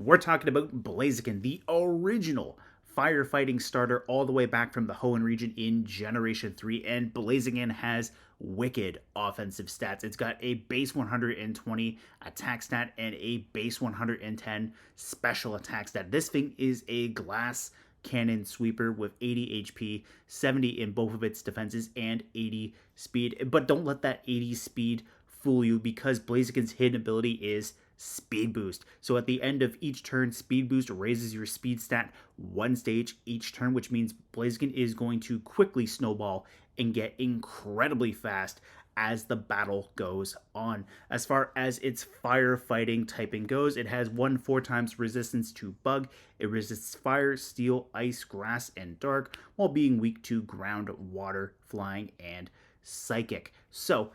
We're talking about Blaziken, the original firefighting starter all the way back from the Hoenn region in Generation 3, and Blaziken has wicked offensive stats. It's got a base 120 attack stat and a base 110 special attack stat. This thing is a glass cannon sweeper with 80 HP, 70 in both of its defenses, and 80 speed. But don't let that 80 speed fool you, because Blaziken's hidden ability is speed boost. So at the end of each turn, speed boost raises your speed stat one stage each turn, which means Blaziken is going to quickly snowball and get incredibly fast as the battle goes on. As far as its firefighting typing goes, it has 4 times resistance to bug. It resists fire, steel, ice, grass, and dark, while being weak to ground, water, flying, and psychic. So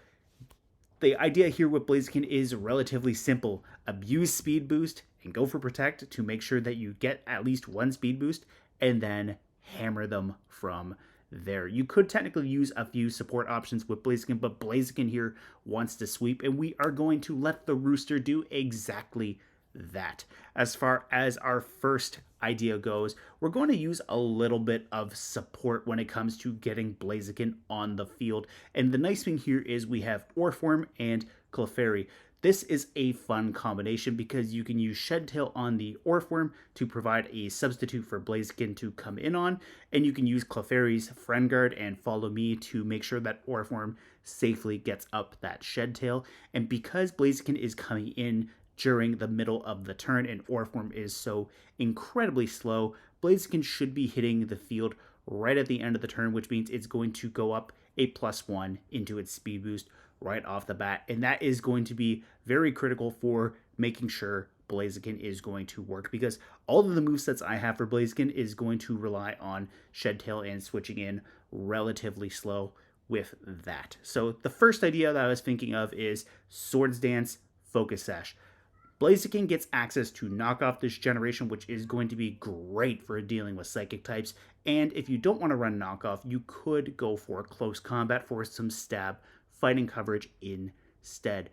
the idea here with Blaziken is relatively simple. Abuse speed boost and go for protect to make sure that you get at least one speed boost, and then hammer them from there. You could technically use a few support options with Blaziken, but Blaziken here wants to sweep, and we are going to let the Rooster do exactly that. As far as our first idea goes, we're going to use a little bit of support when it comes to getting Blaziken on the field. And the nice thing here is we have Orform and Clefairy. This is a fun combination because you can use Shedtail on the Orform to provide a substitute for Blaziken to come in on, and you can use Clefairy's Friend Guard and Follow Me to make sure that Orform safely gets up that Shedtail. And because Blaziken is coming in during the middle of the turn and Orform is so incredibly slow, Blaziken should be hitting the field right at the end of the turn, which means it's going to go up a +1 into its speed boost right off the bat, and that is going to be very critical for making sure Blaziken is going to work, because all of the movesets I have for Blaziken is going to rely on Shedtail and switching in relatively slow with that. So the first idea that I was thinking of is Swords Dance, Focus Sash. Blaziken gets access to knock off this generation, which is going to be great for dealing with psychic types. And if you don't want to run knockoff, you could go for close combat for some stab fighting coverage instead.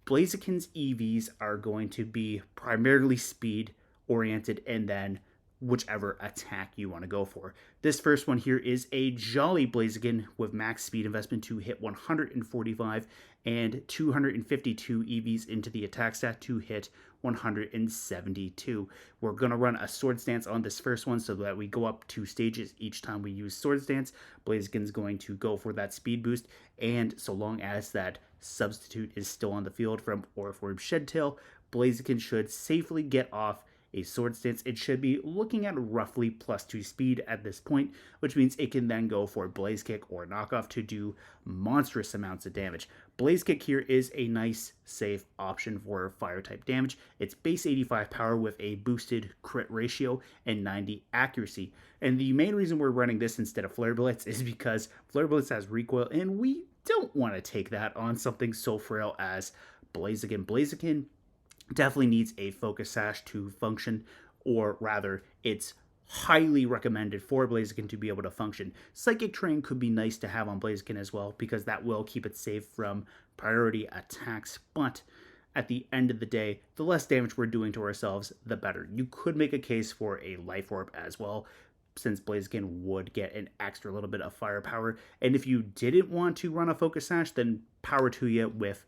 Blaziken's EVs are going to be primarily speed oriented, and then whichever attack you want to go for. This first one here is a Jolly Blaziken with max speed investment to hit 145 and 252 EVs into the attack stat to hit 172. We're going to run a Swords Dance on this first one so that we go up 2 stages each time we use Swords Dance. Blaziken's going to go for that speed boost, and so long as that substitute is still on the field from Orform Shedtail, Blaziken should safely get off a Swords Dance. It should be looking at roughly +2 speed at this point, which means it can then go for Blaze Kick or Knockoff to do monstrous amounts of damage. Blaze Kick here is a nice, safe option for fire type damage. It's base 85 power with a boosted crit ratio and 90 accuracy. And the main reason we're running this instead of Flare Blitz is because Flare Blitz has recoil, and we don't want to take that on something so frail as Blaziken. Blaziken definitely needs a Focus Sash to function, or rather, it's highly recommended for Blaziken to be able to function. Psychic Terrain could be nice to have on Blaziken as well, because that will keep it safe from priority attacks, but at the end of the day, the less damage we're doing to ourselves, the better. You could make a case for a Life Orb as well, since Blaziken would get an extra little bit of firepower, and if you didn't want to run a Focus Sash, then power to you with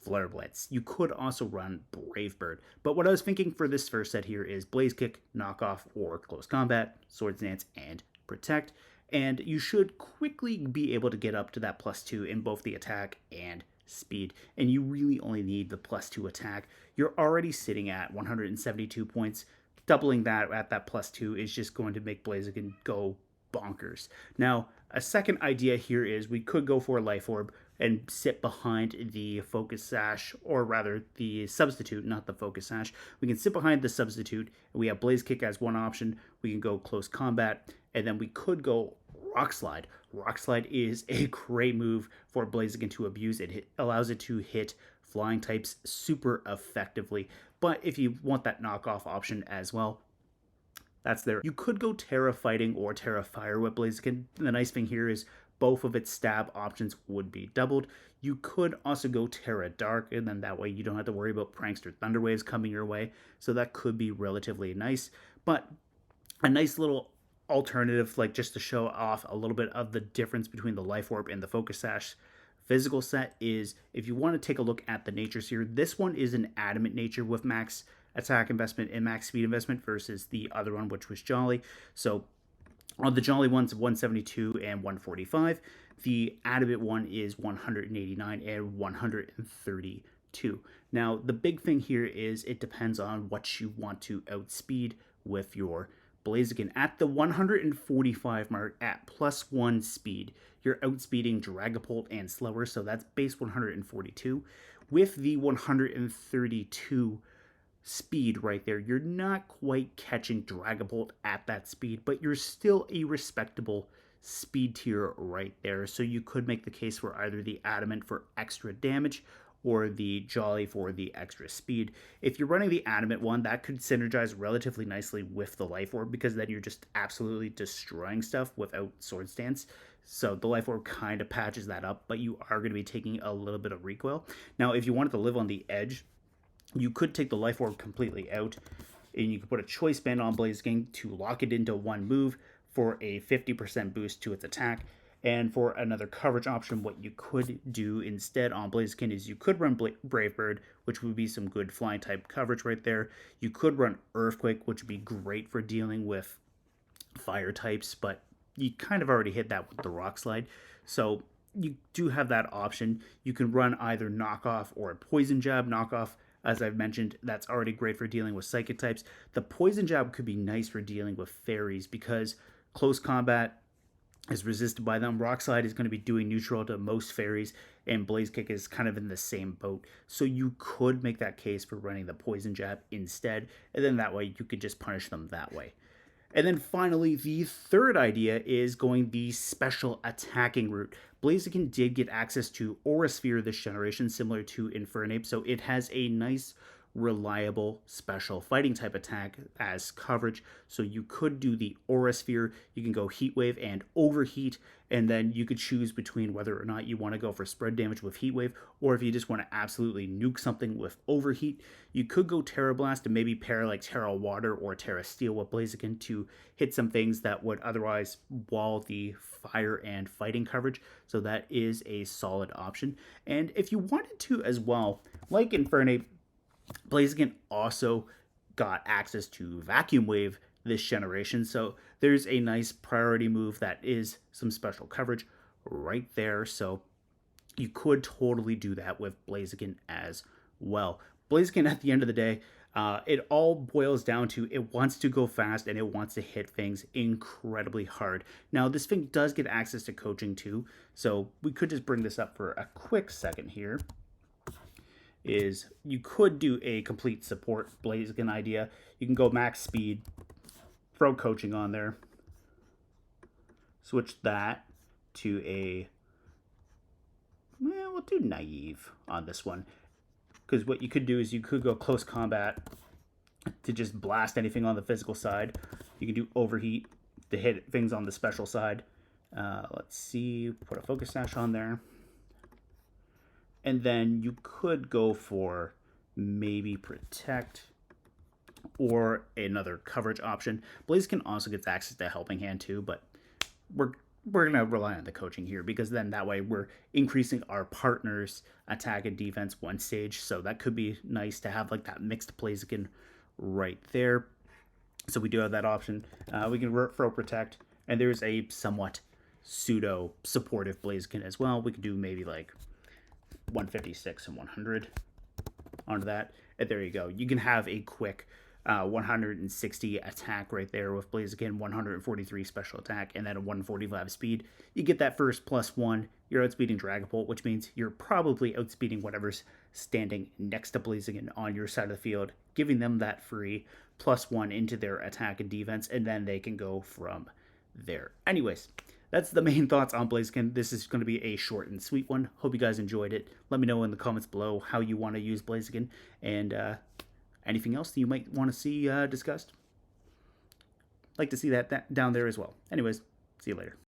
Flare Blitz. You could also run Brave Bird, but what I was thinking for this first set here is Blaze Kick, Knockoff, or Close Combat, Swords Dance, and Protect, and you should quickly be able to get up to that +2 in both the attack and speed, and you really only need the +2 attack. You're already sitting at 172 points. Doubling that at that +2 is just going to make Blaziken go bonkers. Now, a second idea here is we could go for a Life Orb and sit behind the Focus Sash, or rather the substitute, not the Focus Sash. We can sit behind the substitute, and we have Blaze Kick as one option. We can go Close Combat, and then we could go Rock Slide. Rock Slide is a great move for Blaziken to abuse. It allows it to hit flying types super effectively, but if you want that knockoff option as well, that's there. You could go Terra Fighting or Terra Fire with Blaziken. The nice thing here is both of its stab options would be doubled. You could also go Terra Dark, and then that way you don't have to worry about Prankster Thunderwaves coming your way. So that could be relatively nice. But a nice little alternative, like just to show off a little bit of the difference between the Life Orb and the Focus Sash physical set, is if you want to take a look at the natures here, this one is an adamant nature with max attack investment and max speed investment versus the other one, which was Jolly. So on the Jolly ones, 172 and 145. The adamant one is 189 and 132. Now, the big thing here is it depends on what you want to outspeed with your Blaziken. At the 145 mark, at +1 speed, you're outspeeding Dragapult and Slower, so that's base 142. With the 132 speed right there, you're not quite catching Dragapult at that speed, but you're still a respectable speed tier right there. So you could make the case for either the Adamant for extra damage or the Jolly for the extra speed. If you're running the Adamant one, that could synergize relatively nicely with the Life Orb, because then you're just absolutely destroying stuff without Sword Stance. So the Life Orb kind of patches that up, but you are going to be taking a little bit of recoil. Now, if you wanted to live on the edge, you could take the Life Orb completely out, and you could put a Choice Band on Blaziken to lock it into one move for a 50% boost to its attack. And for another coverage option, what you could do instead on Blaziken is you could run Brave Bird, which would be some good flying type coverage right there. You could run Earthquake, which would be great for dealing with fire types, but you kind of already hit that with the Rock Slide. So you do have that option. You can run either Knockoff or a Poison Jab. Knockoff, as I've mentioned, that's already great for dealing with Psychic types. The Poison Jab could be nice for dealing with Fairies, because close combat is resisted by them. Rock Slide is going to be doing neutral to most Fairies, and Blaze Kick is kind of in the same boat. So you could make that case for running the Poison Jab instead, and then that way you could just punish them that way. And then finally, the third idea is going the special attacking route. Blaziken did get access to Aura Sphere this generation, similar to Infernape, so it has a nice, reliable special fighting type attack as coverage. So you could do the Aura Sphere, you can go Heat Wave and Overheat, and then you could choose between whether or not you want to go for spread damage with Heat Wave, or if you just want to absolutely nuke something with Overheat, you could go Terra Blast and maybe pair like Terra Water or Terra Steel with Blaziken to hit some things that would otherwise wall the fire and fighting coverage. So that is a solid option. And if you wanted to as well, like Infernape, Blaziken also got access to Vacuum Wave this generation, so there's a nice priority move that is some special coverage right there. So you could totally do that with Blaziken as well. Blaziken, at the end of the day, it all boils down to it wants to go fast and it wants to hit things incredibly hard. Now, this thing does get access to coaching too, so we could just bring this up for a quick second here. Is you could do a complete support Blaziken idea. You can go max speed, throw coaching on there, switch that to a, well, we'll do naive on this one, because what you could do is you could go close combat to just blast anything on the physical side. You can do overheat to hit things on the special side. Let's see, put a focus sash on there. And then you could go for maybe protect or another coverage option. Blaziken also gets access to Helping Hand too, but we're going to rely on the coaching here, because then that way we're increasing our partner's attack and defense one stage. So that could be nice to have like that mixed Blaziken right there. So we do have that option. We can throw protect, and there's a somewhat pseudo supportive Blaziken as well. We could do maybe like 156 and 100 onto that, and there you go. You can have a quick 160 attack right there with Blaziken, 143 special attack, and then a 145 speed. You get that first +1. You're outspeeding Dragapult, which means you're probably outspeeding whatever's standing next to Blaziken on your side of the field, giving them that free +1 into their attack and defense, and then they can go from there. Anyways, that's the main thoughts on Blaziken. This is going to be a short and sweet one. Hope you guys enjoyed it. Let me know in the comments below how you want to use Blaziken, and anything else that you might want to see discussed. Like to see that down there as well. Anyways, see you later.